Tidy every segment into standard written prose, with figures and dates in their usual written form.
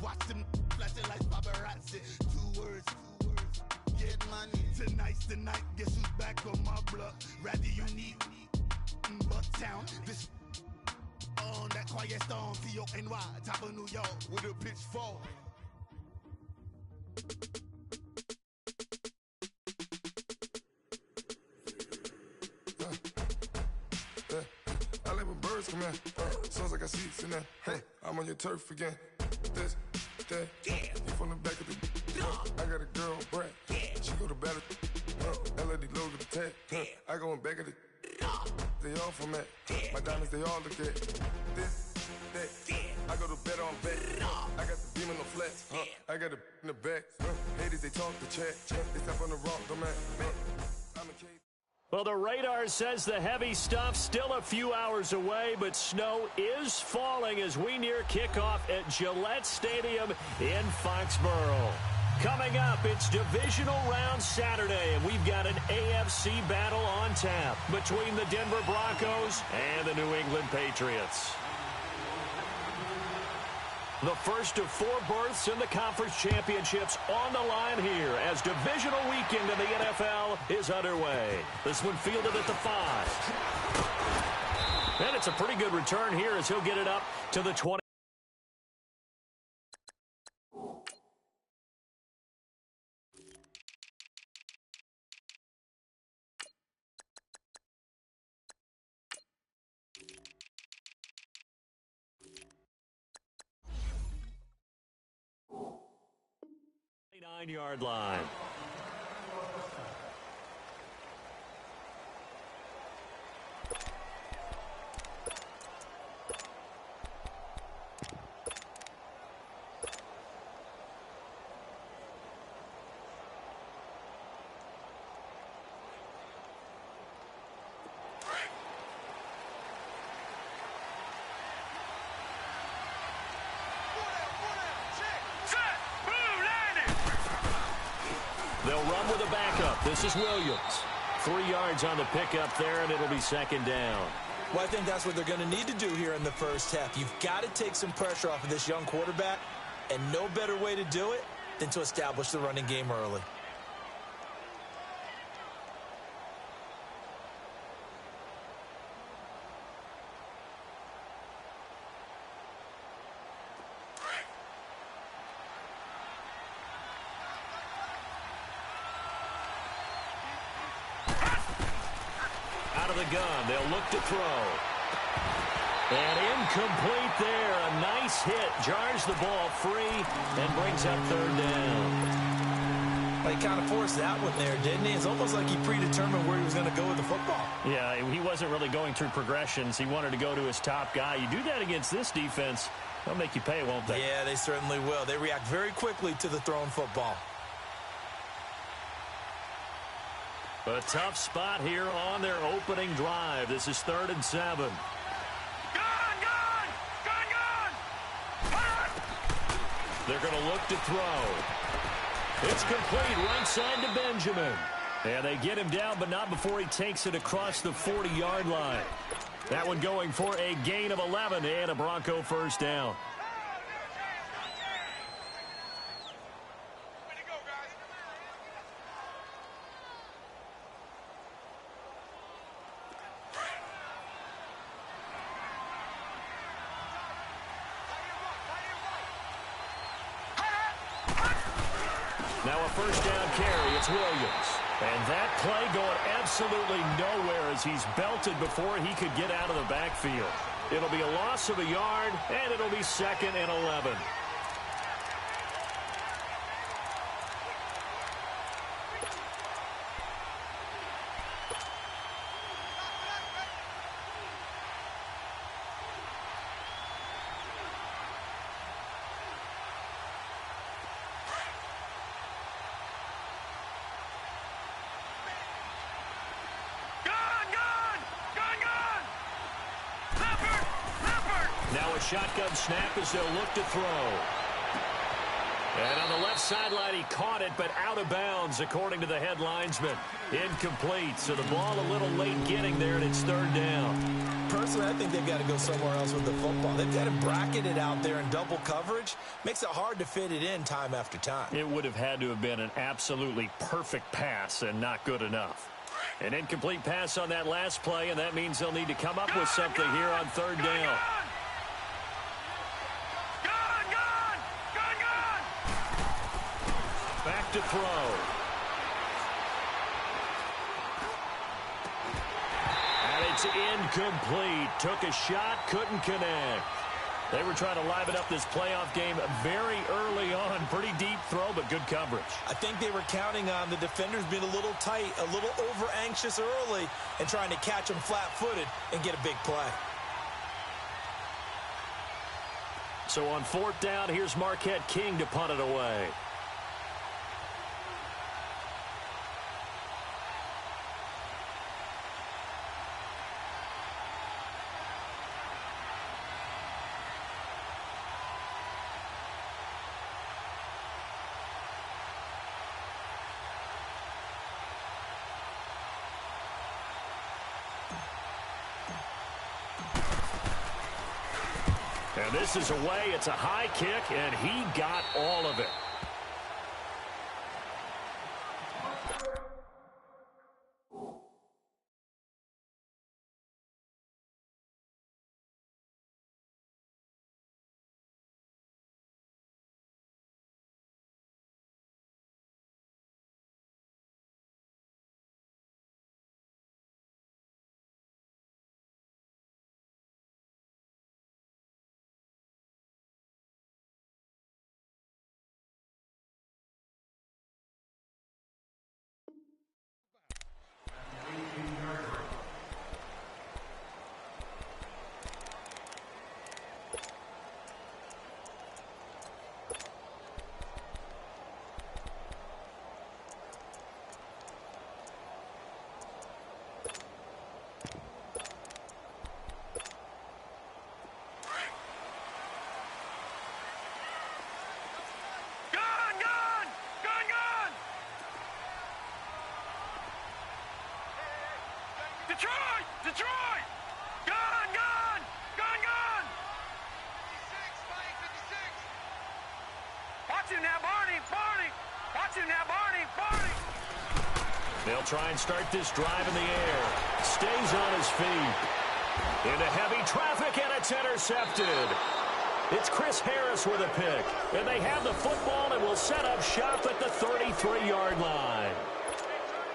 Watch them flashing like paparazzi. Two words, get money. Tonight's the night, guess who's back on my block? Rather unique, Bucktown. This on that quiet storm, T-O-N-Y, top of New York, with a pitchfork. I like when birds come in. Sounds like I see seats in there. Hey, I'm on your turf again. This, that, you from the back of the. I got a girl, Brad. She go to battle. LED logo the tag. I go in back of the. They all from that. My diamonds, they all look at. This, that. I go to bed on bed. I got the beam in the flats. I got it in the back. Haters, they talk the chat. They step on the rock, don't man. I'm a kid. Well, the radar says the heavy stuff still a few hours away, but snow is falling as we near kickoff at Gillette Stadium in Foxborough. Coming up, it's divisional round Saturday, and we've got an AFC battle on tap between the Denver Broncos and the New England Patriots. The first of 4 berths in the conference championships on the line here as divisional weekend in the NFL is underway. This one fielded at the 5. And it's a pretty good return here as he'll get it up to the 20. Yard line. They'll run with a backup. This is Williams. 3 yards on the pickup there, and it'll be second down. Well, I think that's what they're going to need to do here in the first half. You've got to take some pressure off of this young quarterback, and no better way to do it than to establish the running game early. Gun. They'll look to throw. And incomplete there. A nice hit. Jars the ball free and brings up third down. Well, he kind of forced that one there, didn't he? It's almost like he predetermined where he was going to go with the football. Yeah, he wasn't really going through progressions. He wanted to go to his top guy. You do that against this defense, they'll make you pay, won't they? Yeah, they certainly will. They react very quickly to the thrown football. A tough spot here on their opening drive. This is 3rd and 7. They're going to look to throw. It's complete right side to Benjamin. And they get him down, but not before he takes it across the 40-yard line. That one going for a gain of 11 and a Bronco first down. Now a first down carry. It's Williams. And that play going absolutely nowhere as he's belted before he could get out of the backfield. It'll be a loss of a yard, and it'll be 2nd and 11. Now a shotgun snap as they'll look to throw. And on the left sideline, he caught it, but out of bounds, according to the head linesman. Incomplete, so the ball a little late getting there, and it's third down. Personally, I think they've got to go somewhere else with the football. They've got to bracket it out there in double coverage. Makes it hard to fit it in time after time. It would have had to have been an absolutely perfect pass and not good enough. An incomplete pass on that last play, and that means they'll need to come up with something here on third down. Back to throw. And it's incomplete. Took a shot, couldn't connect. They were trying to liven up this playoff game very early on. Pretty deep throw, but good coverage. I think they were counting on the defenders being a little tight, a little over-anxious early, and trying to catch them flat-footed and get a big play. So on fourth down, here's Marquette King to punt it away. And this is away. It's a high kick, and he got all of it. Detroit! Detroit! Gone! Gone! Gone! Gone! 56, Mike, 56. Watch him now, Barney! Barney! Watch him now, Barney! Barney! They'll try and start this drive in the air. Stays on his feet. Into heavy traffic, and it's intercepted. It's Chris Harris with a pick. And they have the football and will set up shop at the 33-yard line.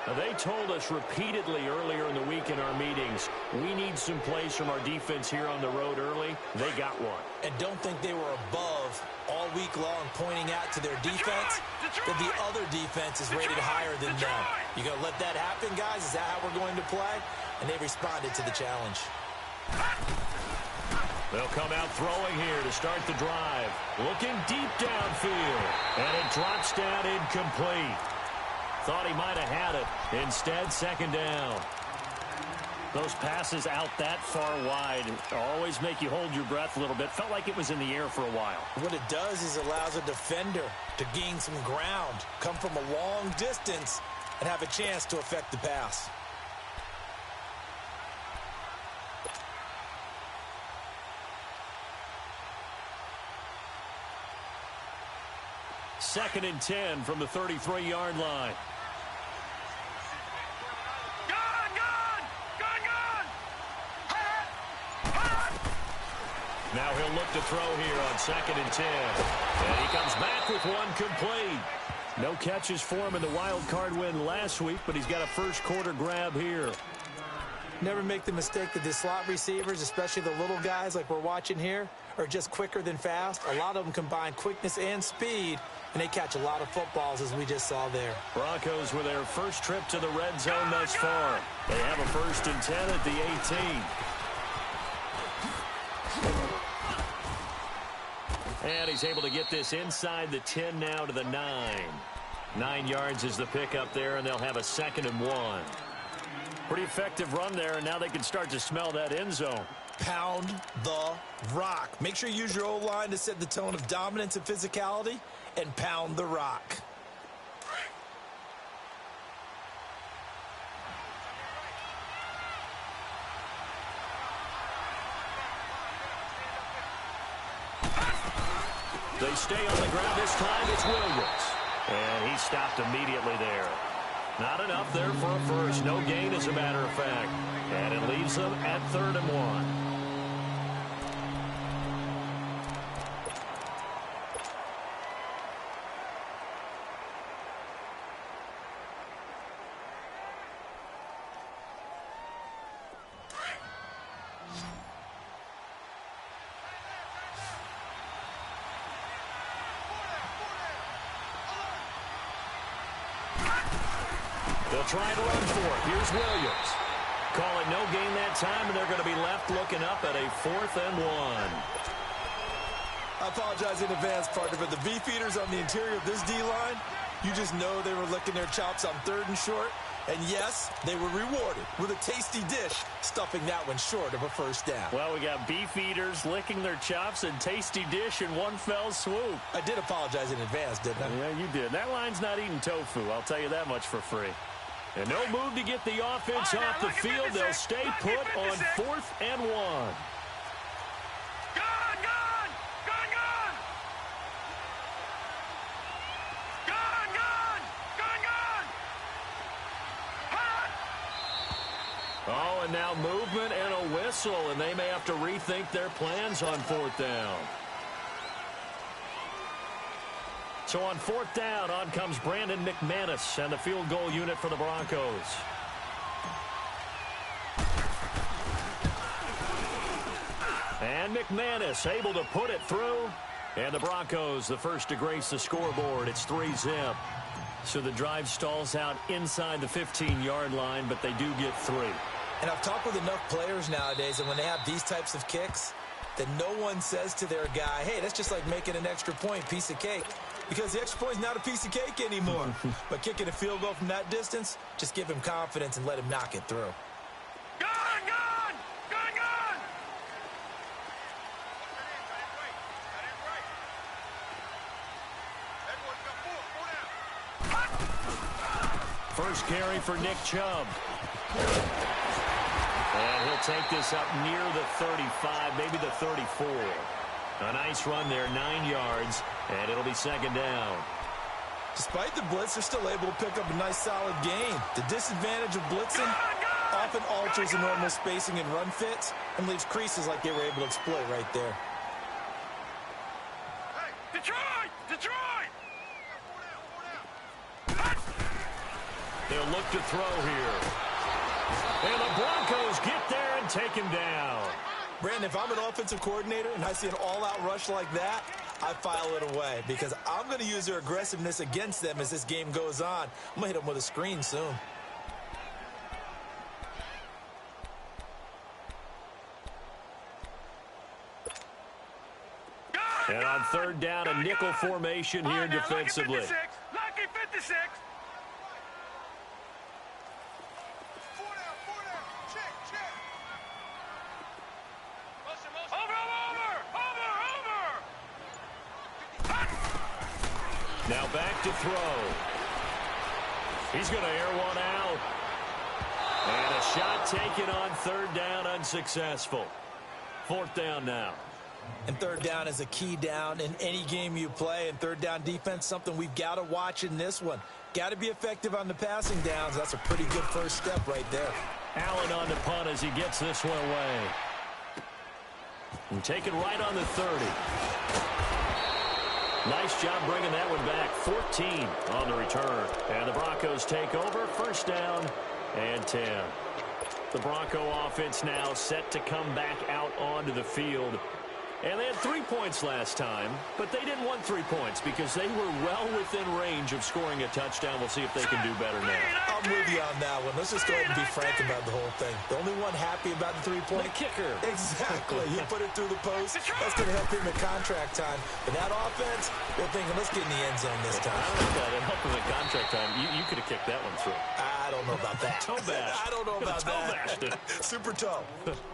Now, they told us repeatedly earlier in the week in our meetings, we need some plays from our defense here on the road early. They got one. And don't think they were above all week long pointing out to their defense that the other defense is rated higher than them. You going to let that happen, guys? Is that how we're going to play? And they responded to the challenge. They'll come out throwing here to start the drive. Looking deep downfield. And it drops down incomplete. Thought he might have had it. Instead, second down. Those passes out that far wide always make you hold your breath a little bit. Felt like it was in the air for a while. What it does is allows a defender to gain some ground, come from a long distance, and have a chance to affect the pass. Second and 10 from the 33-yard line. Now he'll look to throw here on second and 10. And he comes back with one complete. No catches for him in the wild card win last week, but he's got a first quarter grab here. Never make the mistake that the slot receivers, especially the little guys like we're watching here, are just quicker than fast. A lot of them combine quickness and speed, and they catch a lot of footballs, as we just saw there. Broncos with their first trip to the red zone thus far. They have a first and 10 at the 18. And he's able to get this inside the 10 now to the 9. 9 yards is the pickup there, and they'll have a second and 1. Pretty effective run there, and now they can start to smell that end zone. pound the rock. Make sure you use your O-line to set the tone of dominance and physicality, and pound the rock. They stay on the ground this time. It's Williams. And he stopped immediately there. Not enough there for a first. No gain, as a matter of fact. And it leaves them at 3rd and 1. They'll try to run for it. Here's Williams. Call it no gain that time, and they're going to be left looking up at a 4th and 1. I apologize in advance, partner, but the beefeaters on the interior of this D-line, you just know they were licking their chops on 3rd and short. And yes, they were rewarded with a tasty dish, stuffing that one short of a first down. Well, we got beefeaters licking their chops and tasty dish in one fell swoop. I did apologize in advance, didn't I? Yeah, you did. That line's not eating tofu, I'll tell you that much for free. And no move to get the offense off the field. They'll stay put on 4th and 1. Oh, and now movement and a whistle, and they may have to rethink their plans on 4th down. So on 4th down, on comes Brandon McManus and the field goal unit for the Broncos. And McManus able to put it through. And the Broncos, the first to grace the scoreboard. It's 3-zip. So the drive stalls out inside the 15-yard line, but they do get 3. And I've talked with enough players nowadays, and when they have these types of kicks, that no one says to their guy, hey, that's just like making an extra point, piece of cake. Because the extra point is not a piece of cake anymore. But kicking a field goal from that distance, just give him confidence and let him knock it through. First carry for Nick Chubb. And he'll take this up near the 35, maybe the 34. A nice run there, 9 yards, and it'll be 2nd down. Despite the blitz, they're still able to pick up a nice solid gain. The disadvantage of blitzing often alters the normal spacing and run fits and leaves creases like they were able to exploit right there. Hey, Detroit! Detroit! They'll look to throw here. And the Broncos get there and take him down. Brandon, if I'm an offensive coordinator and I see an all-out rush like that, I file it away because I'm going to use their aggressiveness against them as this game goes on. I'm going to hit them with a screen soon. And on 3rd down, a nickel formation here defensively. Lucky 56. Now back to throw. He's going to air one out. And a shot taken on 3rd down, unsuccessful. 4th down now. And 3rd down is a key down in any game you play. And 3rd down defense, something we've got to watch in this one. Got to be effective on the passing downs. That's a pretty good first step right there. Allen on the punt as he gets this one away. And take it right on the 30. Nice job bringing that one back. 14 on the return. And the Broncos take over. 1st down and 10. The Bronco offense now set to come back out onto the field. And they had 3 points last time, but they didn't want 3 points because they were well within range of scoring a touchdown. We'll see if they can do better now. I'm with you on that one. Let's just go ahead and be frank about the whole thing. The only one happy about the 3-point. The kicker. Exactly. He put it through the post. That's going to help him at contract time. But that offense, they're thinking, let's get in the end zone this time. I don't know if that helped him at contract time. You could have kicked that one through. I don't know about that. Toe bash. I don't know about that. Toe Super toe.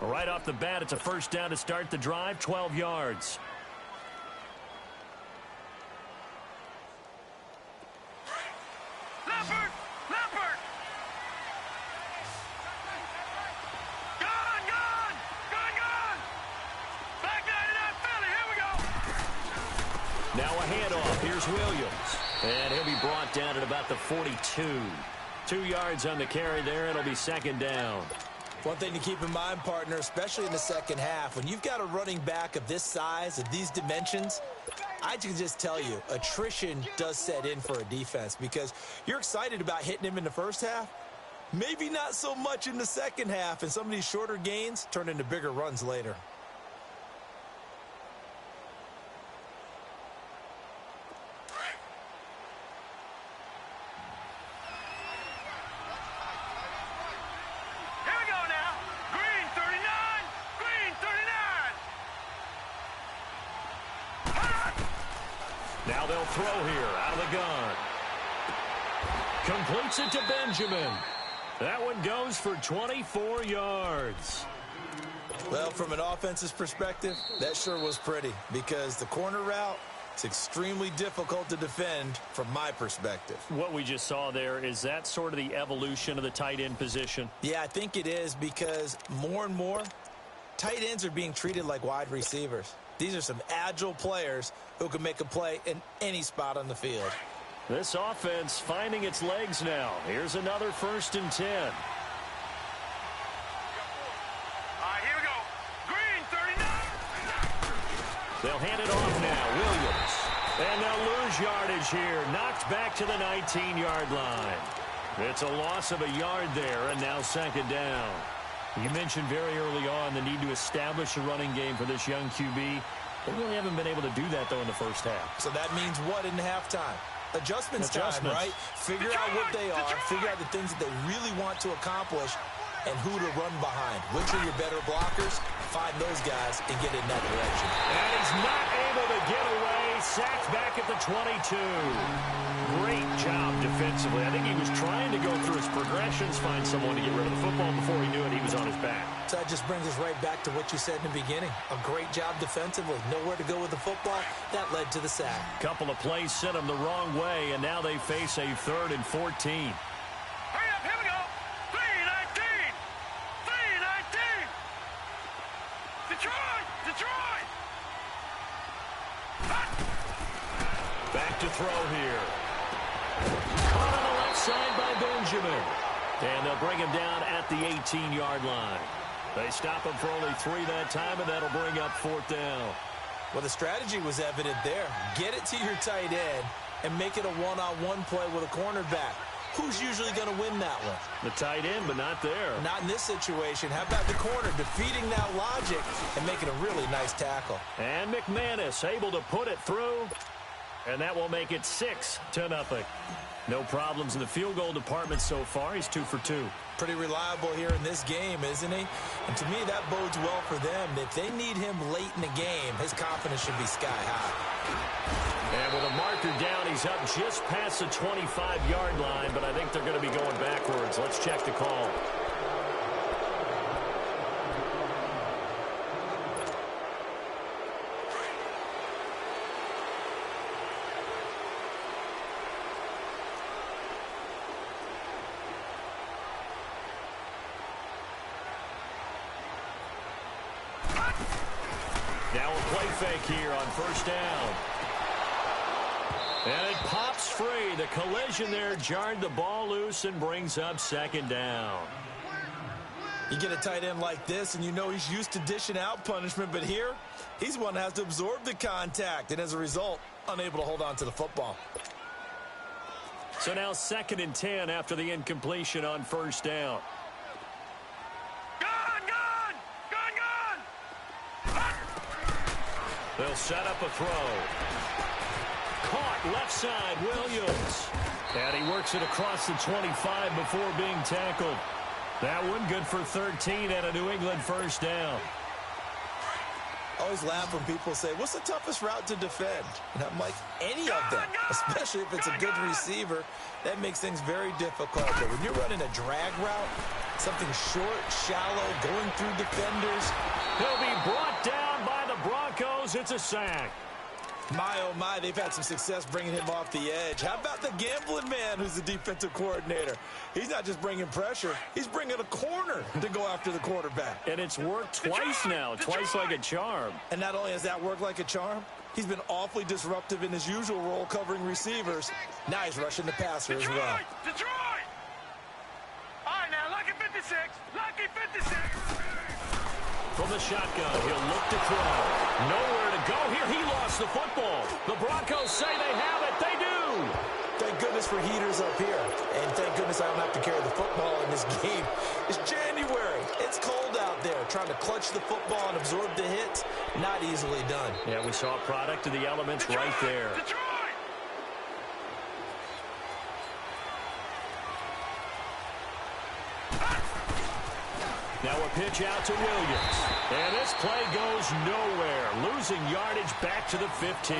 Right off the bat, it's a first down to start the drive, 12 yards. Leopard! Leopard! Gone! Gone! Gone! Gone! Back 99 Philly, here we go! Now a handoff. Here's Williams. And he'll be brought down at about the 42. 2 yards on the carry there. It'll be second down. One thing to keep in mind, partner, especially in the second half, when you've got a running back of this size, of these dimensions, I can just tell you, attrition does set in for a defense because you're excited about hitting him in the first half. Maybe not so much in the second half, and some of these shorter gains turn into bigger runs later. Now they'll throw here out of the gun. Completes it to Benjamin. That one goes for 24 yards. Well, from an offensive perspective, that sure was pretty because the corner route, it's extremely difficult to defend from my perspective. What we just saw there, is that sort of the evolution of the tight end position? Yeah, I think it is because more and more, tight ends are being treated like wide receivers. These are some agile players who can make a play in any spot on the field. This offense finding its legs now. Here's another 1st and 10. All right, here we go. Green, 39. They'll hand it off now. Williams. And they'll lose yardage here. Knocked back to the 19-yard line. It's a loss of a yard there, and now second down. You mentioned very early on the need to establish a running game for this young QB. They really haven't been able to do that, though, in the first half. So that means what in halftime? Adjustments time, right? Figure out what they are, figure out the things that they really want to accomplish, and who to run behind. Which are your better blockers? Find those guys and get in that direction. And he's not able to get away. Sacked back at the 22. Great job defensively. I think he was trying to go through his progressions, find someone to get rid of the football. Before he knew it, he was on his back. So that just brings us right back to what you said in the beginning. A great job defensively. Nowhere to go with the football. That led to the sack. Couple of plays sent them the wrong way, and now they face a 3rd and 14. Hurry up, here we go. 3-19. 3-19. Detroit! Detroit! Back to throw here. Caught on the left side by Benjamin. And they'll bring him down at the 18-yard line. They stop him for only 3 that time, and that'll bring up 4th down. Well, the strategy was evident there. Get it to your tight end and make it a one-on-one play with a cornerback. Who's usually going to win that one? The tight end, but not there. Not in this situation. How about the corner defeating that logic and making a really nice tackle? And McManus able to put it through. And that will make it 6-0. No problems in the field goal department so far. He's 2 for 2. Pretty reliable here in this game, isn't he? And to me, that bodes well for them. If they need him late in the game, his confidence should be sky high. And with a marker down, he's up just past the 25-yard line, but I think they're going to be going backwards. Let's check the call. Now a play fake here on 1st down. And it pops free. The collision there jarred the ball loose and brings up 2nd down. You get a tight end like this, and you know he's used to dishing out punishment, but here, he's one that has to absorb the contact, and as a result, unable to hold on to the football. So now 2nd and 10 after the incompletion on 1st down. They'll set up a throw. Caught left side, Williams. And he works it across the 25 before being tackled. That one good for 13 and a New England 1st down. I always laugh when people say, what's the toughest route to defend? And I'm like, any of them, especially if it's a good receiver. That makes things very difficult. But when you're running a drag route, something short, shallow, going through defenders. He'll be brought down by the Broncos. It's a sack. My, oh my, they've had some success bringing him off the edge. How about the gambling man who's the defensive coordinator? He's not just bringing pressure. He's bringing a corner to go after the quarterback. And it's worked twice now, twice like a charm. And not only has that worked like a charm, he's been awfully disruptive in his usual role covering receivers. Now he's rushing the passer as well. Detroit! All right, now, lucky 56. Lucky 56. From the shotgun, he'll look to throw. Nowhere to go here. He lost the football. The Broncos say they have it. They do. Thank goodness for heaters up here. And thank goodness I don't have to carry the football in this game. It's January. It's cold out there. Trying to clutch the football and absorb the hits, not easily done. Yeah, we saw a product of the elements right there. Detroit! Now a pitch out to Williams. And this play goes nowhere. Losing yardage back to the 15.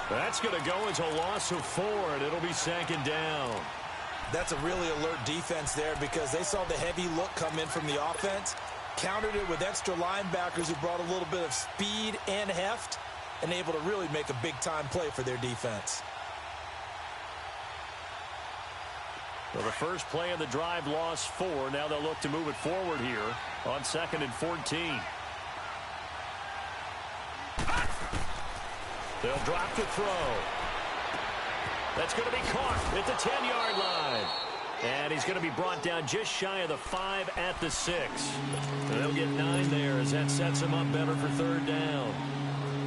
That's going to go as a loss of 4, and it'll be second down. That's a really alert defense there because they saw the heavy look come in from the offense, countered it with extra linebackers who brought a little bit of speed and heft, and able to really make a big-time play for their defense. Well, the first play of the drive lost 4. Now they'll look to move it forward here on 2nd and 14. They'll drop to throw. That's going to be caught at the 10-yard line. And he's going to be brought down just shy of the 5 at the 6. They'll get 9 there as that sets him up better for 3rd down.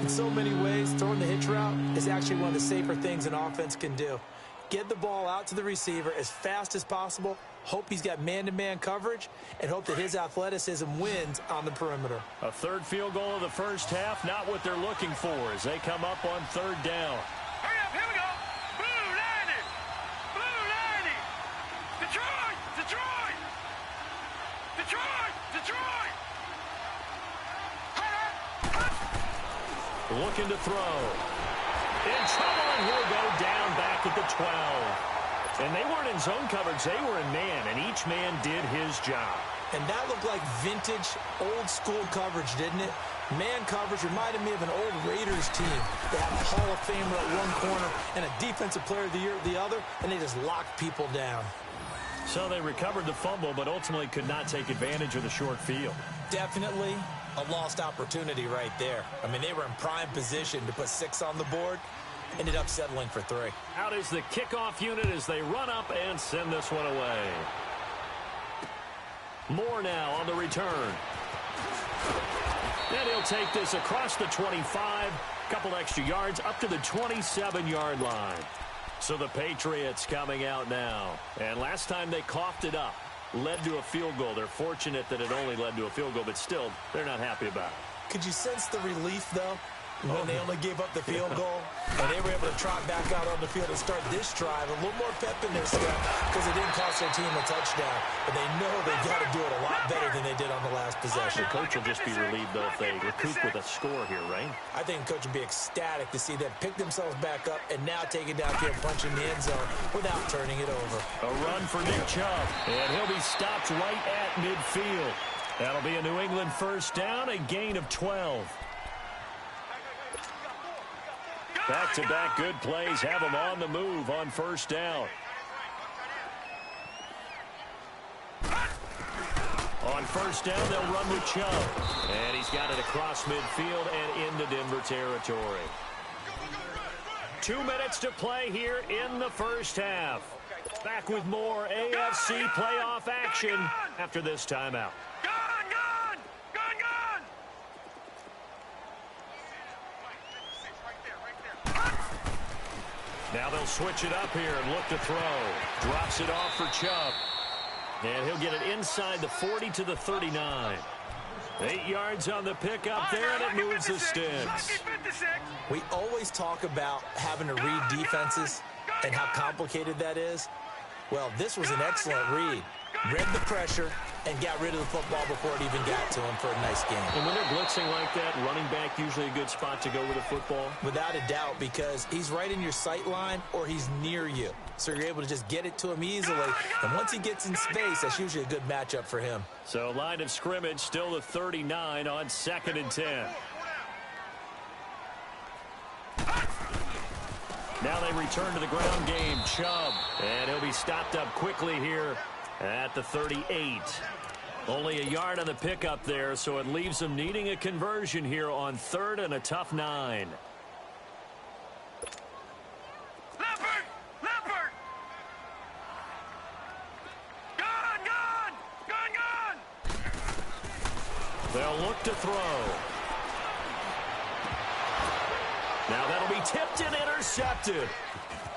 In so many ways, throwing the hitch route is actually one of the safer things an offense can do. Get the ball out to the receiver as fast as possible, hope he's got man-to-man coverage, and hope that his athleticism wins on the perimeter. A 3rd field goal of the first half, not what they're looking for as they come up on 3rd down. Hurry up, here we go. Blue 90. Blue 90. Detroit! Detroit! Detroit! Detroit! Looking to throw. In trouble, and he'll go down back at the 12. And they weren't in zone coverage. They were in man, and each man did his job. And that looked like vintage, old-school coverage, didn't it? Man coverage reminded me of an old Raiders team. They had a Hall of Famer at one corner and a Defensive Player of the Year at the other, and they just locked people down. So they recovered the fumble, but ultimately could not take advantage of the short field. Definitely a lost opportunity right there. I mean, they were in prime position to put 6 on the board. Ended up settling for 3. Out is the kickoff unit as they run up and send this one away. Moore now on the return. And he'll take this across the 25. Couple extra yards up to the 27-yard line. So the Patriots coming out now. And last time they coughed it up, led to a field goal. They're fortunate that it only led to a field goal, but still, they're not happy about it. Could you sense the relief, though, when they only gave up the field goal? And they were able to trot back out on the field and start this drive. A little more pep in their step because it didn't cost their team a touchdown. But they know they've got to do it a lot better than they did on the last possession. The coach will just be relieved, though, if they recoup with a score here, right? I think the coach would be ecstatic to see them pick themselves back up and now take it down here and punch in the end zone without turning it over. A run for Nick Chubb, and he'll be stopped right at midfield. That'll be a New England first down, a gain of 12. Back-to-back good plays have them on the move on first down. On first down, they'll run with Chubb. And he's got it across midfield and into Denver territory. 2 minutes to play here in the first half. Back with more AFC playoff action after this timeout. Now they'll switch it up here and look to throw. Drops it off for Chubb. And he'll get it inside the 40 to the 39. 8 yards on the pickup there, and it moves the sticks. We always talk about having to read defenses and how complicated that is. Well, this was an excellent read. Read the pressure, and got rid of the football before it even got to him for a nice game. And when they're blitzing like that, running back usually a good spot to go with the football? Without a doubt, because he's right in your sight line or he's near you. So you're able to just get it to him easily. And once he gets in space, that's usually a good matchup for him. So line of scrimmage still the 39 on 2nd and 10. Now they return to the ground game. Chubb. And he'll be stopped up quickly here at the 38. Only a yard on the pickup there, so it leaves them needing a conversion here on 3rd and a tough 9. They'll look to throw. Now that'll be tipped and intercepted.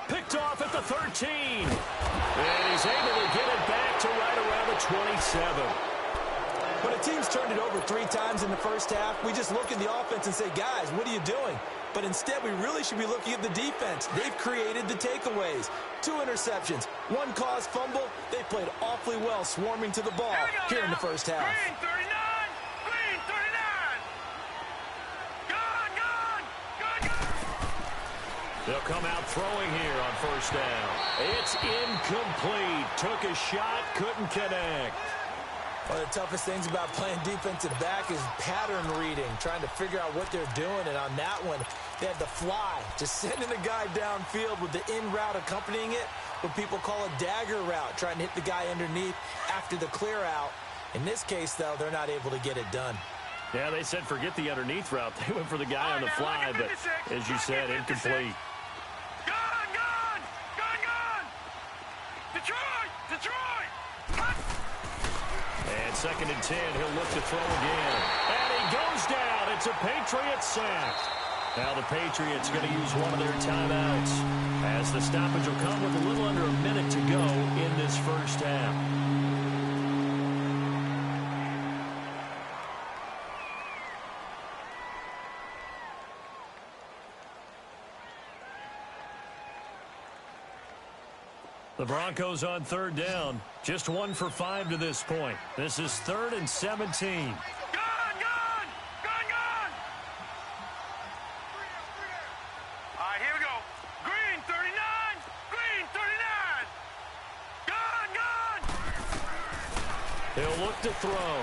Picked off at the 13. And he's able to get it back to right around the 27. When a team's turned it over 3 times in the first half, we just look at the offense and say, guys, what are you doing? But instead, we really should be looking at the defense. They've created the takeaways. 2 interceptions, 1 caused fumble. They played awfully well swarming to the ball here in the first half. Green 39! Green 39! Gone! They'll come out throwing here on 1st down. It's incomplete. Took a shot, couldn't connect. One of the toughest things about playing defensive back is pattern reading, trying to figure out what they're doing. And on that one, they had the fly, just sending the guy downfield with the in route accompanying it, what people call a dagger route, trying to hit the guy underneath after the clear out. In this case, though, they're not able to get it done. Yeah, they said forget the underneath route. They went for the guy on the fly, but as you said, incomplete. Gone! Detroit! And 2nd and 10, he'll look to throw again. And he goes down. It's a Patriot sack. Now the Patriots going to use one of their timeouts as the stoppage will come with a little under a minute to go in this first half. The Broncos on 3rd down. Just 1 for 5 to this point. This is 3rd and 17. Gone! All right, here we go. Green 39! Green 39! Gone! He'll look to throw.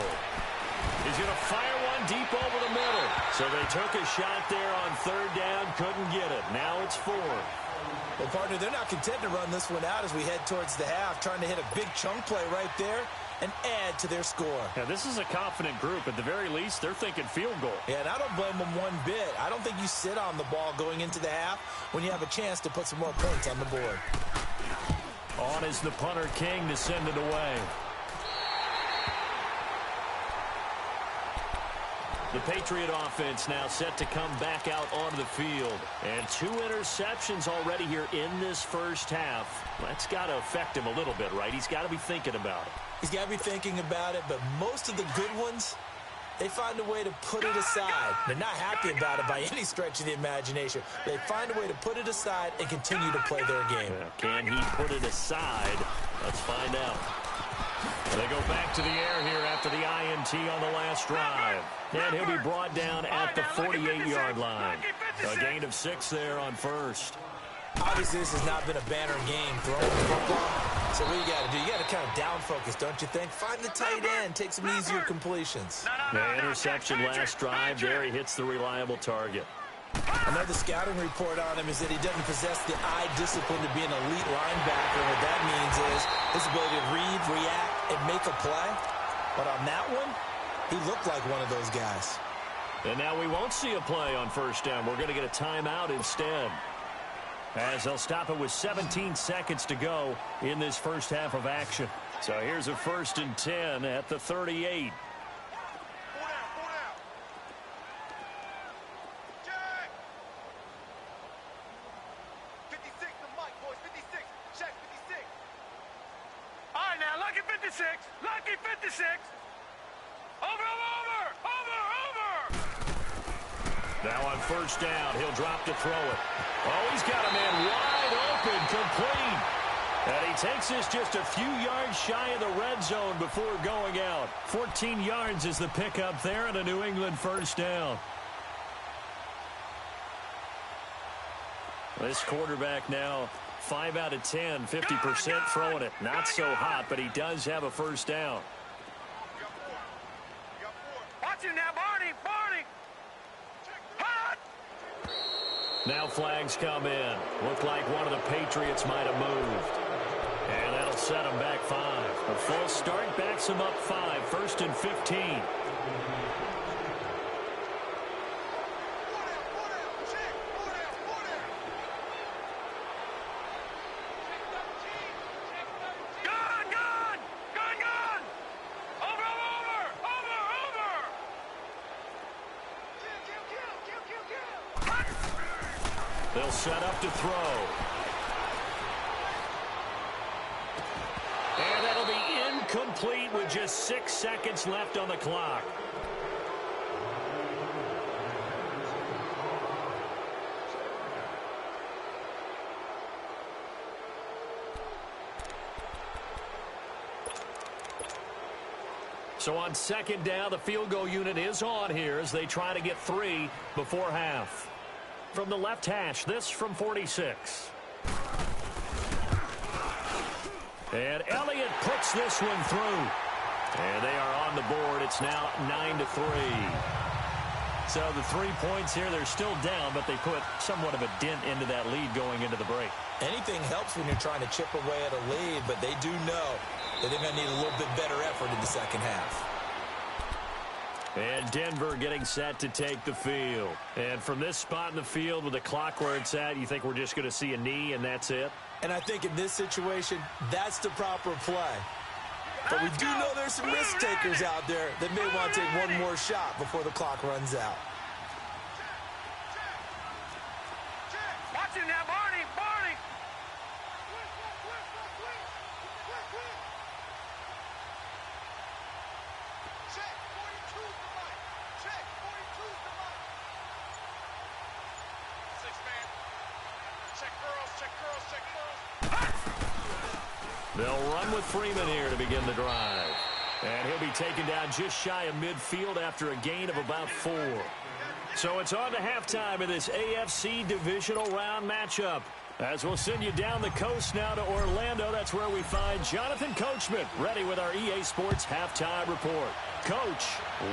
He's going to fire one deep over the middle. So they took a shot there on 3rd down, couldn't get it. Now it's 4. Well, partner, they're not content to run this one out as we head towards the half, trying to hit a big chunk play right there and add to their score. Yeah, this is a confident group. At the very least, they're thinking field goal. Yeah, and I don't blame them one bit. I don't think you sit on the ball going into the half when you have a chance to put some more points on the board. On is the punter, King, to send it away. The Patriot offense now set to come back out onto the field. And 2 interceptions already here in this first half. That's got to affect him a little bit, right? He's got to be thinking about it. He's got to be thinking about it, but most of the good ones, they find a way to put it aside. They're not happy about it by any stretch of the imagination. They find a way to put it aside and continue to play their game. Can he put it aside? Let's find out. They go back to the air here after the INT on the last drive. And he'll be brought down at the 48-yard line. A gain of 6 there on 1st. Obviously, this has not been a banner game throwing the football. So what you got to do, you got to kind of down focus, don't you think? Find the tight end, take some easier completions. The interception last drive there. He hits the reliable target. Another scouting report on him is that he doesn't possess the eye discipline to be an elite linebacker. What that means is his ability to read, react, and make a play. But on that one, he looked like one of those guys. And now we won't see a play on 1st down. We're going to get a timeout instead, as they'll stop it with 17 seconds to go in this first half of action. So here's a 1st and 10 at the 38. Lucky 56. Over. Now on 1st down, he'll drop to throw it. Oh, he's got a man wide open, complete. And he takes this just a few yards shy of the red zone before going out. 14 yards is the pickup there and a New England first down. This quarterback now 5 out of 10, 50% throwing it. Not so hot, but he does have a first down. Watch him now, Barney. Hot! Now flags come in. Looked like one of the Patriots might have moved. And that'll set him back 5. A false start backs him up 5. 1st and 15. They'll set up to throw. And that'll be incomplete with just 6 seconds left on the clock. So on 2nd down, the field goal unit is on here as they try to get 3 before half. From the left hash, this from 46. And Elliott puts this one through. And they are on the board. It's now 9-3. So the 3 points here, they're still down, but they put somewhat of a dent into that lead going into the break. Anything helps when you're trying to chip away at a lead, but they do know that they're going to need a little bit better effort in the second half. And Denver getting set to take the field. And from this spot in the field with the clock where it's at, you think we're just going to see a knee and that's it? And I think in this situation, that's the proper play. But we do know there's some risk takers out there that may want to take one more shot before the clock runs out. Watch him now, Barney. They'll run with Freeman here to begin the drive. And he'll be taken down just shy of midfield after a gain of about 4. So it's on to halftime in this AFC divisional round matchup. As we'll send you down the coast now to Orlando, that's where we find Jonathan Coachman ready with our EA Sports halftime report. Coach,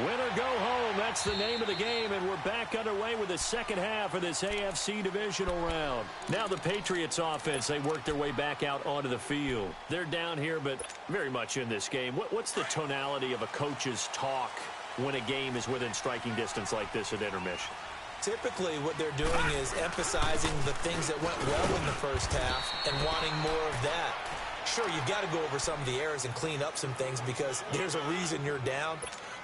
win or go home, that's the name of the game, and we're back underway with the second half of this AFC divisional round. Now the Patriots offense, they work their way back out onto the field. They're down here, but very much in this game. What's the tonality of a coach's talk when a game is within striking distance like this at intermission? Typically, what they're doing is emphasizing the things that went well in the first half and wanting more of that. Sure, you've got to go over some of the errors and clean up some things because there's a reason you're down.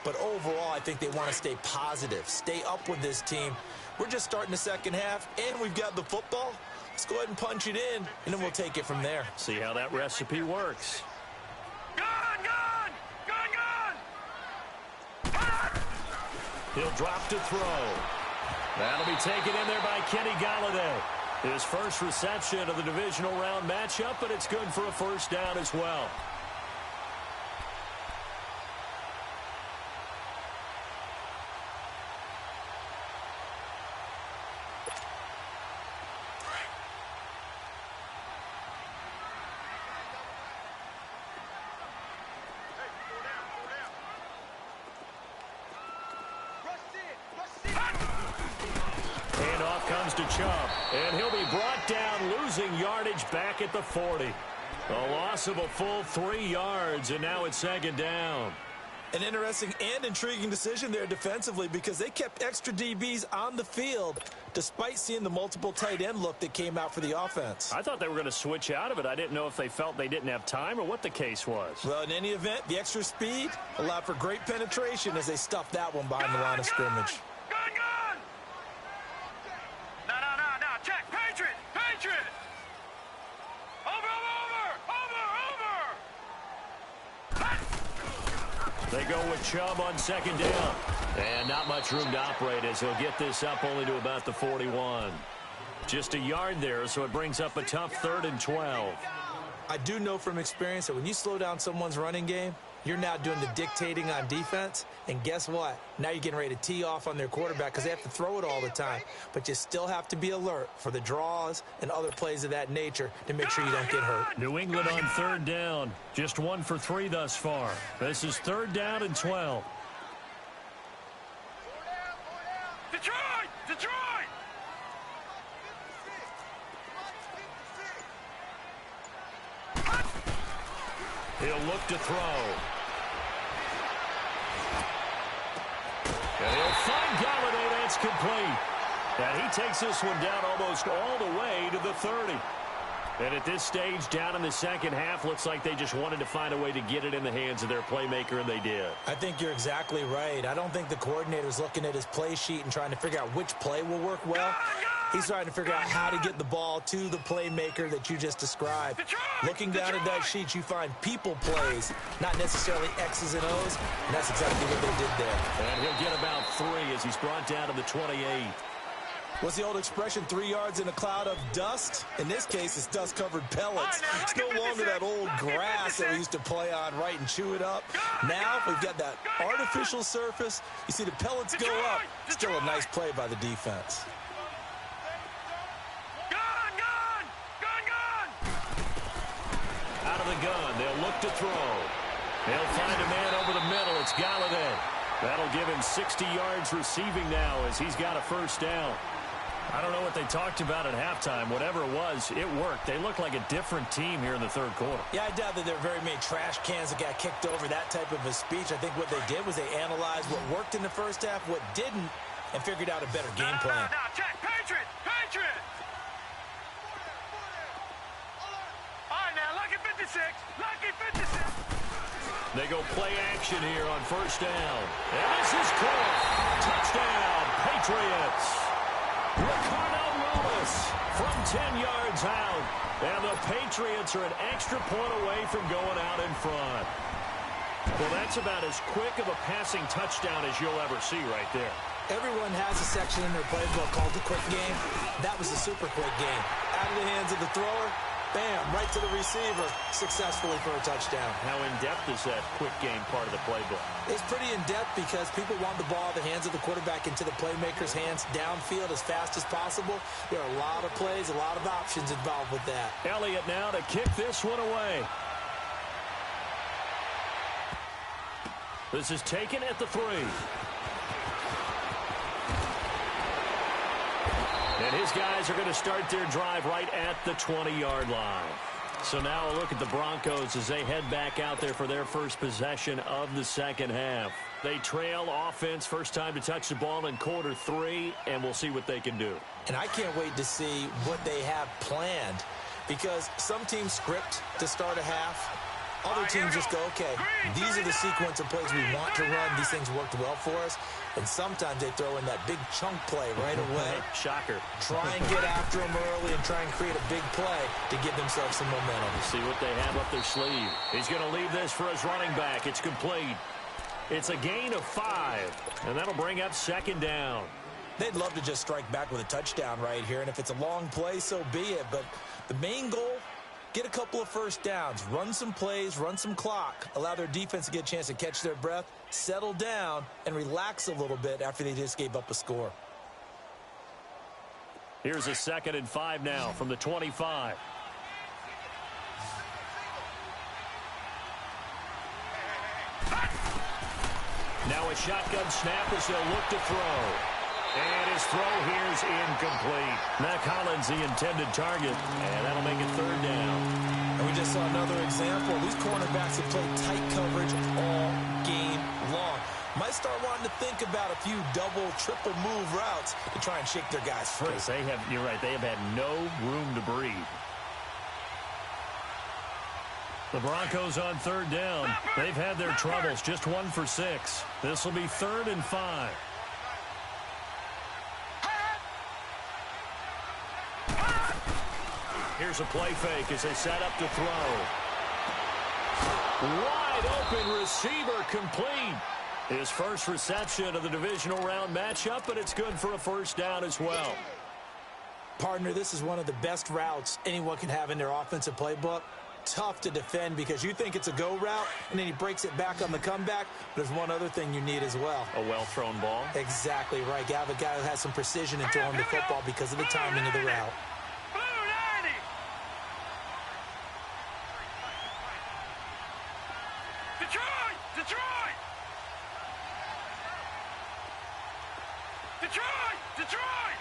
But overall, I think they want to stay positive, stay up with this team. We're just starting the second half, and we've got the football. Let's go ahead and punch it in, and then we'll take it from there. See how that recipe works. Gun! He'll drop to throw. That'll be taken in there by Kenny Golladay. His first reception of the divisional round matchup, but it's good for a first down as well. To Chubb, and he'll be brought down, losing yardage back at the 40. A loss of a full 3 yards, and now it's second down. An interesting and intriguing decision there defensively because they kept extra DBs on the field despite seeing the multiple tight end look that came out for the offense. I thought they were going to switch out of it. I didn't know if they felt they didn't have time or what the case was. Well, in any event, the extra speed allowed for great penetration as they stuffed that one behind the line of scrimmage. They go with Chubb on second down. And not much room to operate as he'll get this up only to about the 41. Just a yard there, so it brings up a tough 3rd and 12. I do know from experience that when you slow down someone's running game, you're now doing the dictating on defense. And guess what? Now you're getting ready to tee off on their quarterback because they have to throw it all the time. But you still have to be alert for the draws and other plays of that nature to make sure you don't get hurt. New England on third down. Just 1 for 3 thus far. This is 3rd down and 12. Detroit! Detroit! He'll look to throw. And he'll find Galladay. That's complete. And he takes this one down almost all the way to the 30. And at this stage, down in the second half, looks like they just wanted to find a way to get it in the hands of their playmaker, and they did. I think you're exactly right. I don't think the coordinator's looking at his play sheet and trying to figure out which play will work well. He's trying to figure out how to get the ball to the playmaker that you just described. Looking down at that sheet, you find people plays, not necessarily X's and O's, and that's exactly what they did there. And he'll get about 3 as he's brought down to the 28. What's the old expression, 3 yards in a cloud of dust? In this case, it's dust-covered pellets. It's no longer that old grass that we used to play on, right, and chew it up. Now we've got that artificial surface. You see the pellets go up. Still a nice play by the defense. Out of the gun, they'll look to throw. They'll find a man over the middle. It's Galladay. That'll give him 60 yards receiving now as he's got a first down. I don't know what they talked about at halftime. Whatever it was, it worked. They look like a different team here in the third quarter. Yeah, I doubt that there are very many trash cans that got kicked over, that type of a speech. I think what they did was they analyzed what worked in the first half, what didn't, and figured out a better game plan. No, check. Patriot! Patriot! All right, now, lucky 56. Lucky 56. They go play action here on first down. And this is caught. Touchdown, Patriots. Ricardo Lewis from 10 yards out. And the Patriots are an extra point away from going out in front. Well, that's about as quick of a passing touchdown as you'll ever see right there. Everyone has a section in their playbook called the quick game. That was a super quick game. Out of the hands of the thrower, bam, right to the receiver, successfully for a touchdown. How in-depth is that quick game part of the playbook? It's pretty in-depth because people want the ball in the hands of the quarterback into the playmaker's hands downfield as fast as possible. There are a lot of plays, a lot of options involved with that. Elliott now to kick this one away. This is taken at the 3. And his guys are going to start their drive right at the 20-yard line. So now a look at the Broncos as they head back out there for their first possession of the second half. They trail offense, first time to touch the ball in quarter 3, and we'll see what they can do. And I can't wait to see what they have planned because some teams script to start a half. Other teams just go, okay, these are the sequence of plays we want to run. These things worked well for us. And sometimes they throw in that big chunk play right away. Shocker. Try and get after them early and try and create a big play to give themselves some momentum. See what they have up their sleeve. He's going to leave this for his running back. It's complete. It's a gain of 5, and that'll bring up second down. They'd love to just strike back with a touchdown right here, and if it's a long play, so be it. But the main goal, get a couple of first downs, run some plays, run some clock, allow their defense to get a chance to catch their breath, settle down, and relax a little bit after they just gave up a score. Here's a 2nd and 5 now from the 25. Now a shotgun snap as they'll look to throw. And his throw here is incomplete. Mac Hollins, the intended target, and that'll make it 3rd down. And we just saw another example. These cornerbacks have played tight coverage all game long. Might start wanting to think about a few double, triple move routes to try and shake their guys free. They have, you're right, they have had no room to breathe. The Broncos on 3rd down. They've had their troubles, just 1 for 6. This will be 3rd and 5. Here's a play fake as they set up to throw. Wide open receiver complete. His first reception of the divisional round matchup, but it's good for a first down as well. Partner, this is one of the best routes anyone can have in their offensive playbook. tough to defend because you think it's a go route, and then he breaks it back on the comeback. There's one other thing you need as well. A well-thrown ball? Exactly right. You have a guy who has some precision in throwing the football because of the timing of the route. Detroit!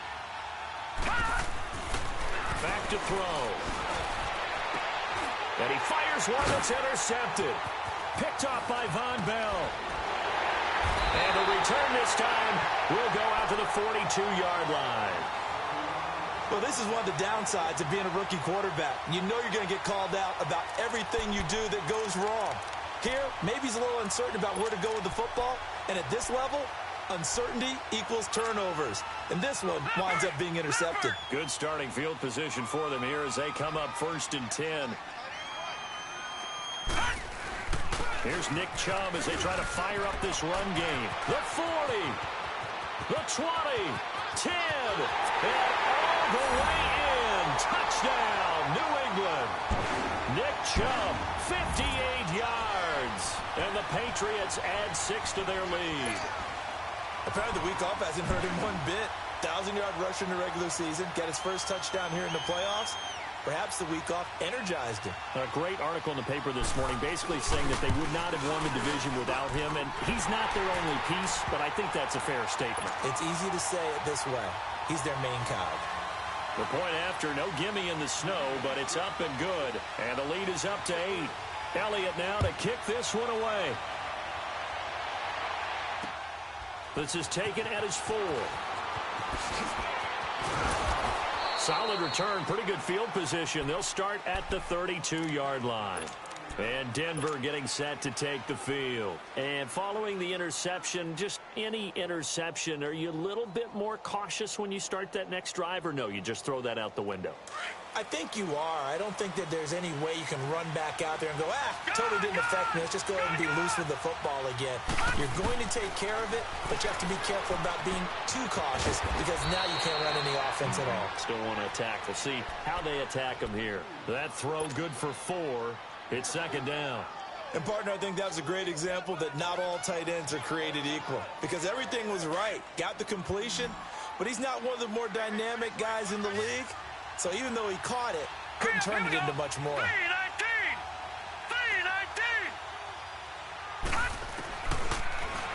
Back to throw. And he fires one that's intercepted. Picked off by Von Bell. And the return this time will go out to the 42-yard line. Well, this is one of the downsides of being a rookie quarterback. You know you're going to get called out about everything you do that goes wrong. Here, maybe he's a little uncertain about where to go with the football. And at this level, uncertainty equals turnovers. And this one winds up being intercepted. Good starting field position for them here as they come up 1st and 10. Here's Nick Chubb as they try to fire up this run game. The 40, the 20, 10, and all the way in. Touchdown, New England. Nick Chubb, 58 yards. And the Patriots add 6 to their lead. Apparently the week off hasn't hurt him one bit. 1,000-yard rush in the regular season. Got his first touchdown here in the playoffs. Perhaps the week off energized him. A great article in the paper this morning basically saying that they would not have won the division without him. And he's not their only piece, but I think that's a fair statement. It's easy to say it this way. He's their main cog. The point after, no gimme in the snow, but it's up and good. And the lead is up to 8. Elliott now to kick this one away. This is taken at his 4. Solid return, pretty good field position. They'll start at the 32-yard line. And Denver getting set to take the field. And following the interception, just any interception, are you a little bit more cautious when you start that next drive, or no, you just throw that out the window? I think you are. I don't think that there's any way you can run back out there and go, totally didn't affect me. Let's just go ahead and be loose with the football again. You're going to take care of it, but you have to be careful about being too cautious because now you can't run any offense at all. Still want to attack. We'll see how they attack him here. That throw good for 4. It's 2nd down. And, partner, I think that was a great example that not all tight ends are created equal because everything was right. Got the completion, but he's not one of the more dynamic guys in the league. So even though he caught it, couldn't turn it into much more. 3-19!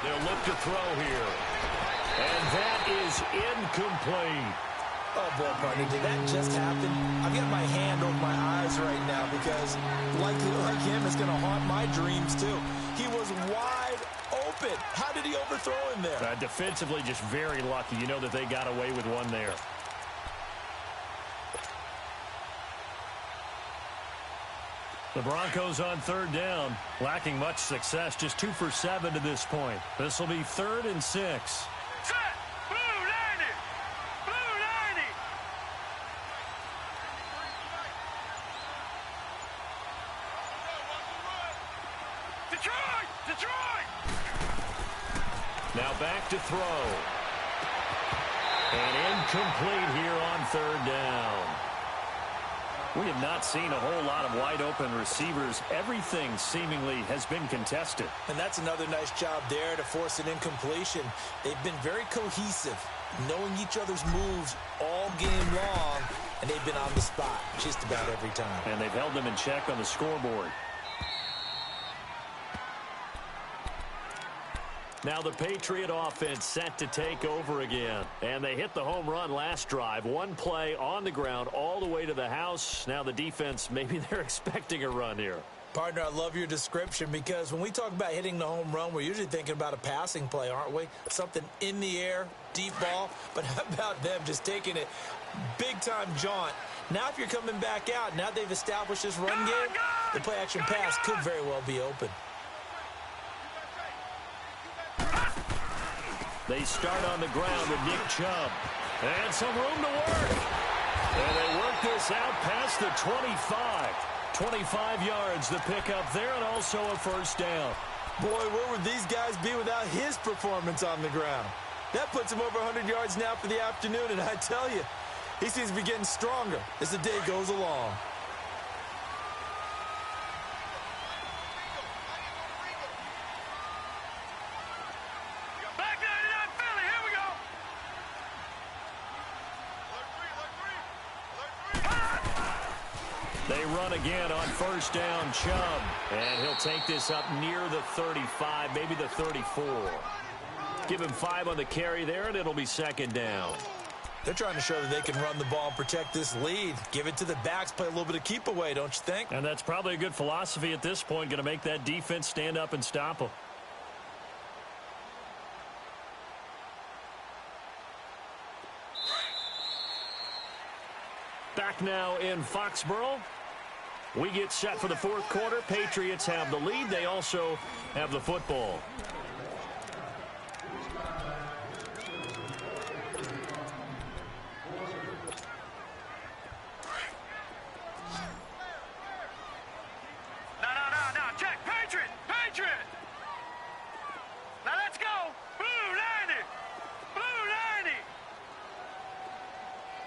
They'll look to throw here. And that is incomplete. Oh, boy, partner, did that just happen? I've got my hand over my eyes right now because, like him, it's going to haunt my dreams, too. He was wide open. How did he overthrow him there? Defensively, just very lucky. You know that they got away with one there. The Broncos on 3rd down, lacking much success, just 2 for 7 to this point. This will be 3rd and 6. Set! Blue 90! Blue 90! Detroit! Detroit! Now back to throw. And incomplete here on 3rd down. We have not seen a whole lot of wide-open receivers. Everything seemingly has been contested. And that's another nice job there to force an incompletion. They've been very cohesive, knowing each other's moves all game long, and they've been on the spot just about every time. And they've held them in check on the scoreboard. Now the Patriot offense set to take over again. And they hit the home run last drive. One play on the ground all the way to the house. Now the defense, maybe they're expecting a run here. Partner, I love your description because when we talk about hitting the home run, we're usually thinking about a passing play, aren't we? Something in the air, deep ball. But how about them just taking it big-time jaunt? Now if you're coming back out, now they've established this run game, the play-action pass could very well be open. They start on the ground with Nick Chubb. And some room to work. And they work this out past the 25. 25 yards the pickup there, and also a 1st down. Boy, where would these guys be without his performance on the ground? That puts him over 100 yards now for the afternoon, and I tell you, he seems to be getting stronger as the day goes along. They run again on first down, Chubb. And he'll take this up near the 35, maybe the 34. Give him 5 on the carry there, and it'll be second down. They're trying to show that they can run the ball and protect this lead. Give it to the backs, play a little bit of keep away, don't you think? And that's probably a good philosophy at this point, going to make that defense stand up and stop them. Back now in Foxborough. We get set for the fourth quarter. Patriots have the lead. They also have the football. No. Check. Patriot. Now let's go. Blue 90. Blue 90.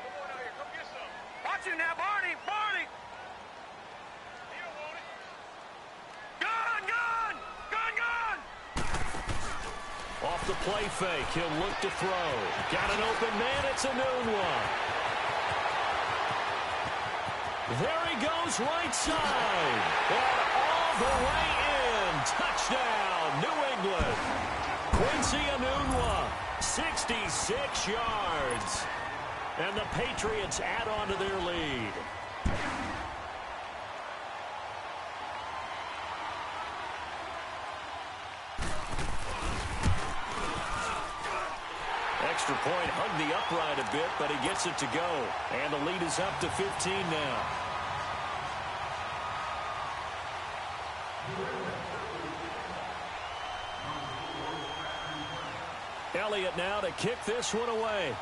Come on out here. Come get some. Watch you now, Barney. He don't want it. Gun. Off the play fake. He'll look to throw. Got an open man. It's a Nunwa. There he goes right side. And all the way in. Touchdown, New England. Quincy Enunwa, 66 yards. And the Patriots add on to their lead. Extra point, hugged the upright a bit, but he gets it to go. And the lead is up to 15 now. Elliott now to kick this one away.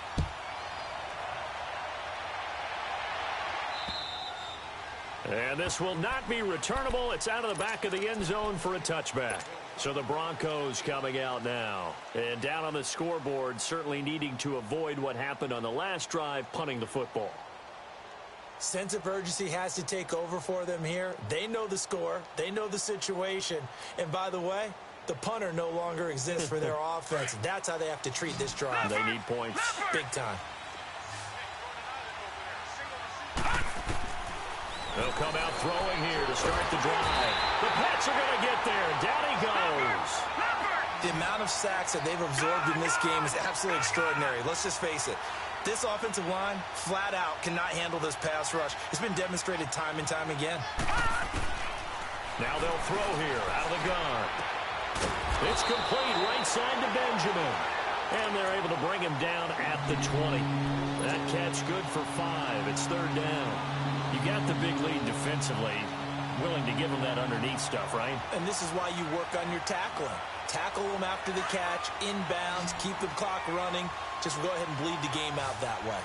And this will not be returnable. It's out of the back of the end zone for a touchback. So the Broncos coming out now. And down on the scoreboard, certainly needing to avoid what happened on the last drive, punting the football. Sense of urgency has to take over for them here. They know the score. They know the situation. And by the way, the punter no longer exists for their offense. That's how they have to treat this drive. They need points. Big time. They'll come out throwing here to start the drive. The Pats are going to get there. Down he goes. The amount of sacks that they've absorbed in this game is absolutely extraordinary. Let's just face it. This offensive line, flat out, cannot handle this pass rush. It's been demonstrated time and time again. Now they'll throw here out of the gun. It's complete right side to Benjamin. And they're able to bring him down at the 20. That catch good for 5. It's third down. You got the big lead defensively. Willing to give them that underneath stuff, right? And this is why you work on your tackling. Tackle them after the catch, inbounds, keep the clock running. Just go ahead and bleed the game out that way.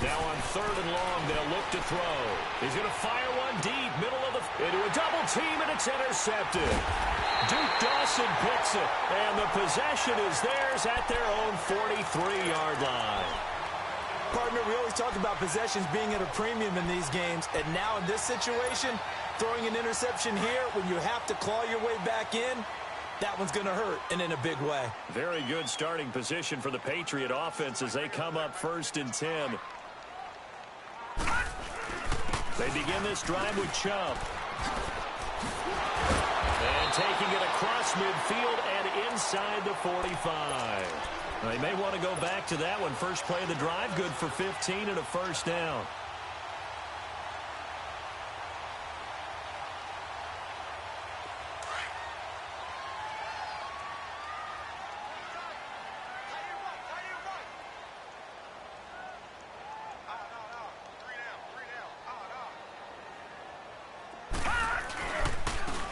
Now on third and long, they'll look to throw. He's going to fire one deep, middle of the... into a double team, and it's intercepted. Duke Dawson picks it, and the possession is theirs at their own 43-yard line. Partner, we always talk about possessions being at a premium in these games, and now in this situation, throwing an interception here when you have to claw your way back in, that one's going to hurt, and in a big way. Very good starting position for the Patriot offense as they come up 1st and 10. They begin this drive with Chubb. And taking it across midfield and inside the 45. They may want to go back to that one. First play of the drive, good for 15 and a first down.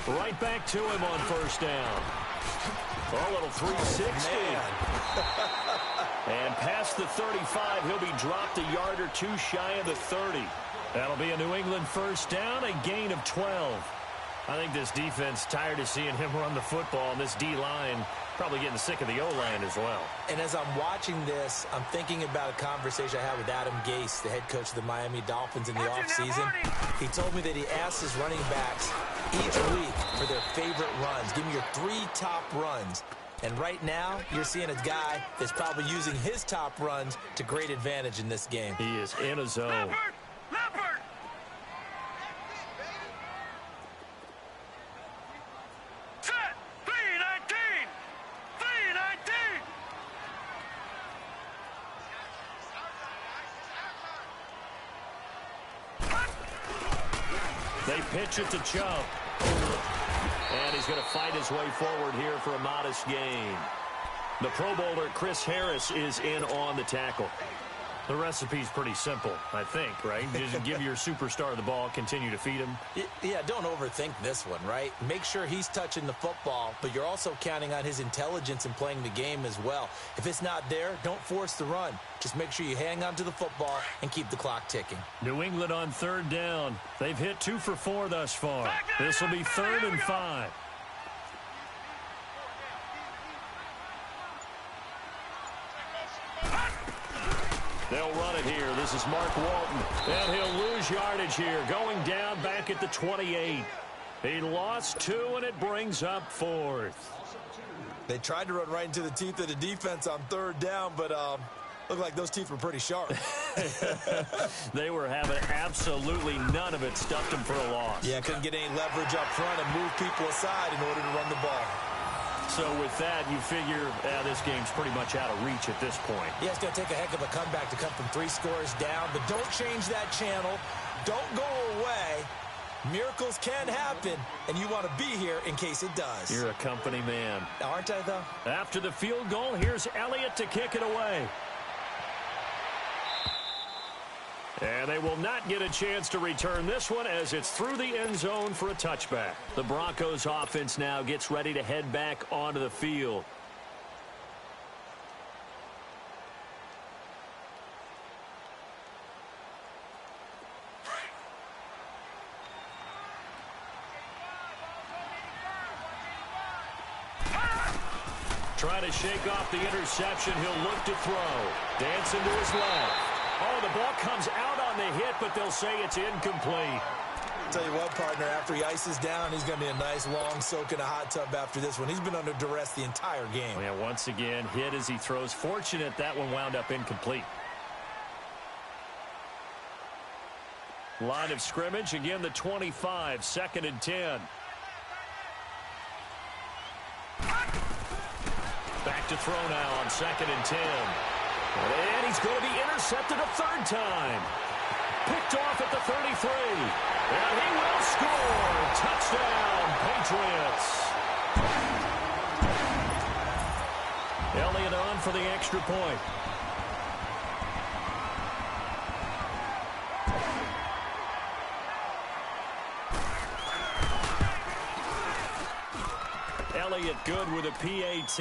Right back to him on first down. A little 360. And past the 35, he'll be dropped a yard or two shy of the 30. That'll be a New England first down, a gain of 12. I think this defense tired of seeing him run the football, and this D-line probably getting sick of the O-line as well. And as I'm watching this, I'm thinking about a conversation I had with Adam Gase, the head coach of the Miami Dolphins in the offseason. He told me that he asked his running backs each week for their favorite runs. Give me your 3 top runs. And right now, you're seeing a guy that's probably using his top runs to great advantage in this game. He is in a zone. Leopard! Set! 319! 319! They pitch it to Chubb. And he's going to fight his way forward here for a modest gain. The Pro Bowler Chris Harris is in on the tackle. The recipe's pretty simple, I think, right? Just give your superstar the ball, continue to feed him. Yeah, don't overthink this one, right? Make sure he's touching the football, but you're also counting on his intelligence in playing the game as well. If it's not there, don't force the run. Just make sure you hang on to the football and keep the clock ticking. New England on third down. They've hit 2 for 4 thus far. This will be 3rd and 5. They'll run it here. This is Mark Walton. And he'll lose yardage here. Going down back at the 28. He lost 2, and it brings up 4th. They tried to run right into the teeth of the defense on 3rd down, but looked like those teeth were pretty sharp. They were having absolutely none of it. Stuffed them for a loss. Yeah, couldn't get any leverage up front and move people aside in order to run the ball. So with that, you figure this game's pretty much out of reach at this point. Yeah, it's going to take a heck of a comeback to come from 3 scores down, but don't change that channel. Don't go away. Miracles can happen, and you want to be here in case it does. You're a company man. Aren't I, though? After the field goal, here's Elliott to kick it away. And they will not get a chance to return this one as it's through the end zone for a touchback. The Broncos offense now gets ready to head back onto the field. Trying to shake off the interception. He'll look to throw. Dancing to his left. Oh, the ball comes out on the hit, but they'll say it's incomplete. Tell you what, partner, after he ices down, he's going to be a nice long soak in a hot tub after this one. He's been under duress the entire game. Yeah, once again, hit as he throws. Fortunate that one wound up incomplete. Line of scrimmage, again the 25, 2nd and 10. Back to throw now on 2nd and 10. And he's going to be intercepted a 3rd time. Picked off at the 33. And he will score. Touchdown, Patriots. Elliott on for the extra point. Elliott good with a PAT.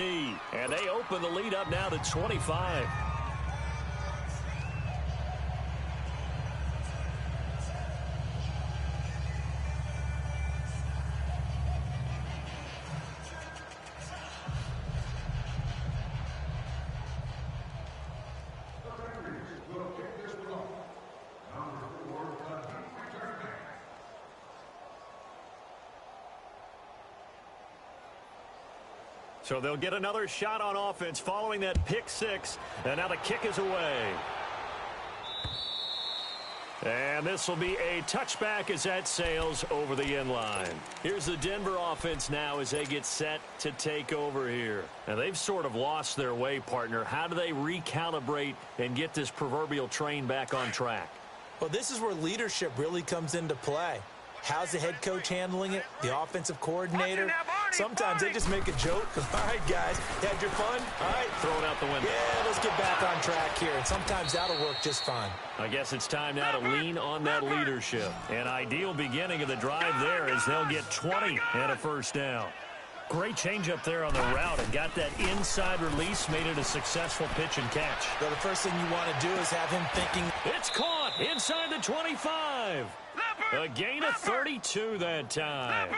And they open the lead up now to 25. So they'll get another shot on offense following that pick 6. And now the kick is away. And this will be a touchback as that sails over the end line. Here's the Denver offense now as they get set to take over here. Now they've sort of lost their way, partner. How do they recalibrate and get this proverbial train back on track? Well, this is where leadership really comes into play. How's the head coach handling it? The offensive coordinator? Sometimes they just make a joke. All right, guys, you had your fun? All right. Throw it out the window. Yeah, let's get back on track here. And sometimes that'll work just fine. I guess it's time now to lean on that leadership. An ideal beginning of the drive there as they'll get 20 and a 1st down. Great change up there on the route and got that inside release, made it a successful pitch and catch. So the first thing you want to do is have him thinking. It's caught inside the 25. A gain of 32 that time.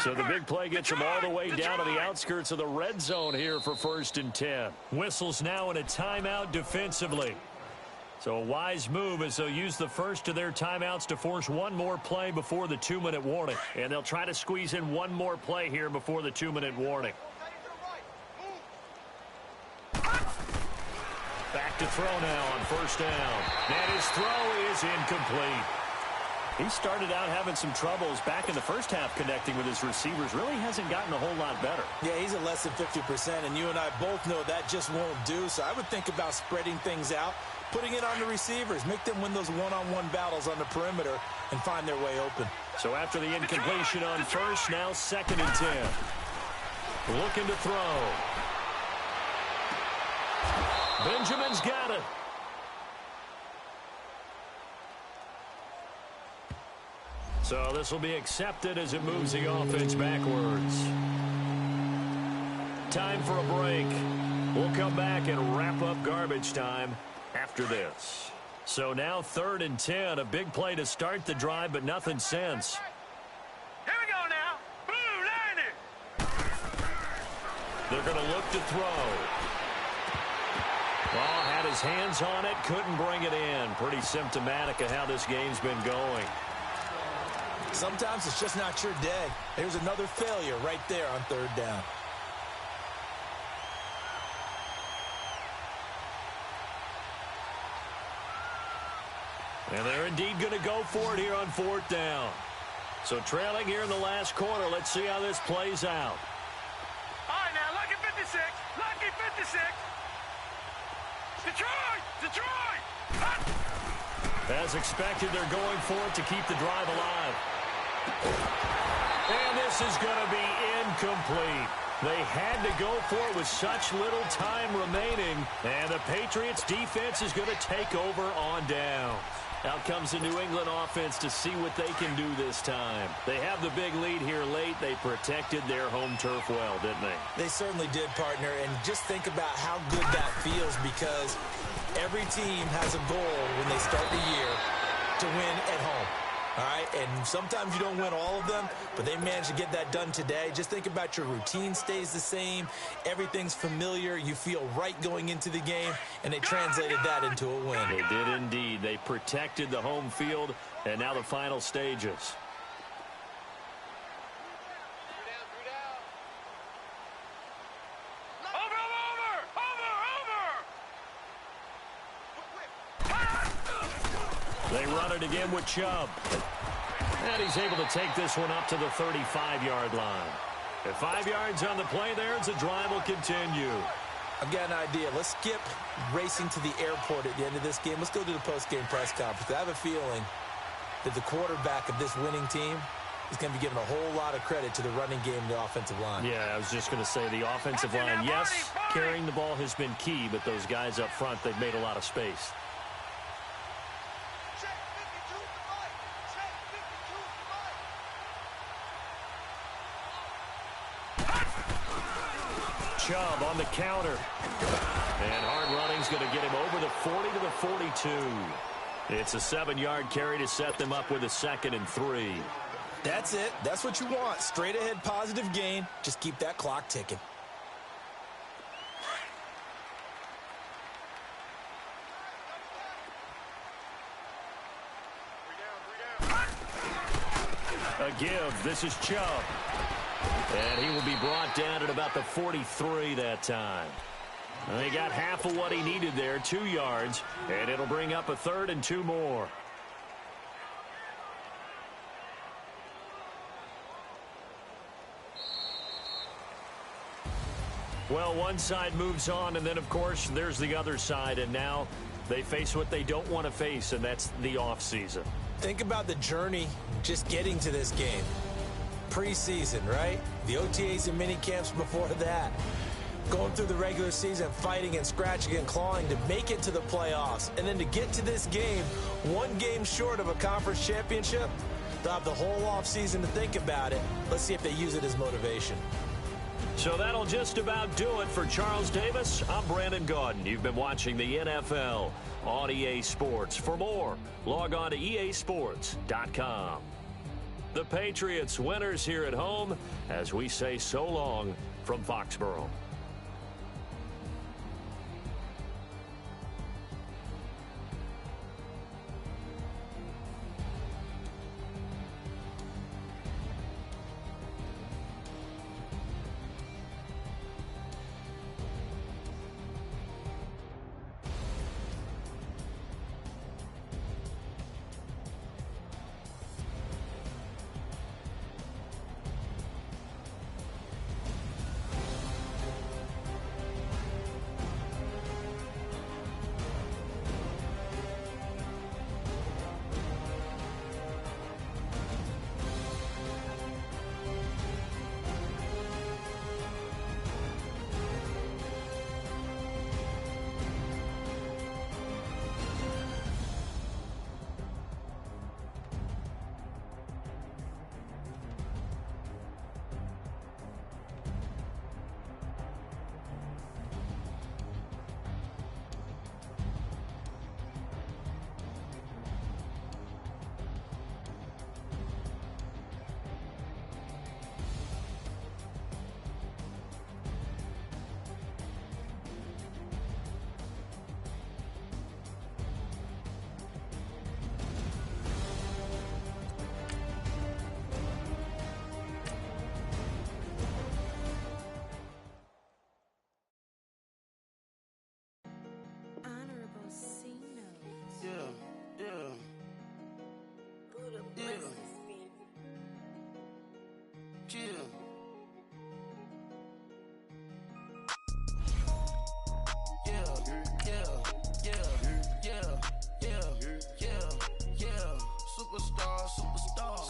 So the big play gets them all the way down to the outskirts of the red zone here for 1st and 10. Whistles now in a timeout defensively. So a wise move as they'll use the first of their timeouts to force one more play before the 2-minute warning. And they'll try to squeeze in one more play here before the 2-minute warning. back to throw now on first down. And his throw is incomplete. He started out having some troubles back in the first half connecting with his receivers. Really hasn't gotten a whole lot better. Yeah, he's at less than 50%, and you and I both know that just won't do. So I would think about spreading things out, putting it on the receivers, make them win those one-on-one battles on the perimeter and find their way open. So after the incompletion on first, now 2nd and 10. Looking to throw. Benjamin's got it. So this will be accepted as it moves the offense backwards. Time for a break. We'll come back and wrap up garbage time after this. So now 3rd and 10, a big play to start the drive, but nothing since. Here we go now. Boom, line it. They're going to look to throw. Ball had his hands on it, couldn't bring it in. Pretty symptomatic of how this game's been going. Sometimes it's just not your day. There's another failure right there on 3rd down. And they're indeed going to go for it here on 4th down. So trailing here in the last quarter. Let's see how this plays out. All right, now, lucky 56. Lucky 56. Detroit! Detroit! Hot. As expected, they're going for it to keep the drive alive. And this is going to be incomplete. They had to go for it with such little time remaining. And the Patriots defense is going to take over on down. Out comes the New England offense to see what they can do this time. They have the big lead here late. They protected their home turf well, didn't they? They certainly did, partner. And just think about how good that feels, because every team has a goal when they start the year to win at home. All right, and sometimes you don't win all of them, but they managed to get that done today. Just think about your routine stays the same. Everything's familiar. You feel right going into the game, and they translated that into a win. They did indeed. They protected the home field, and now the final stages. They run it again with Chubb. And he's able to take this one up to the 35-yard line. At 5 yards on the play there, as the drive will continue. I've got an idea. Let's skip racing to the airport at the end of this game. Let's go to the post-game press conference. I have a feeling that the quarterback of this winning team is going to be given a whole lot of credit to the running game and the offensive line. Yeah, I was just going to say the offensive line, yes, carrying the ball has been key, but those guys up front, they've made a lot of space. Chubb on the counter. And hard running's going to get him over the 40 to the 42. It's a 7-yard carry to set them up with a 2nd and 3. That's it. That's what you want. Straight ahead positive gain. Just keep that clock ticking. A give. This is Chubb. And he will be brought down at about the 43 that time. And they got half of what he needed there, 2 yards. And it'll bring up a 3rd and 2 more. Well, one side moves on, and then, of course, there's the other side. And now they face what they don't want to face, and that's the offseason. Think about the journey just getting to this game. Preseason, right? The OTAs and mini camps before that. Going through the regular season, fighting and scratching and clawing to make it to the playoffs. And then to get to this game, 1 game short of a conference championship, they'll have the whole offseason to think about it. Let's see if they use it as motivation. So that'll just about do it for Charles Davis. I'm Brandon Gaudin. You've been watching the NFL on EA Sports. For more, log on to easports.com. The Patriots winners here at home as we say so long from Foxborough.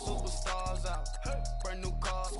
superstars out. Brand new cars,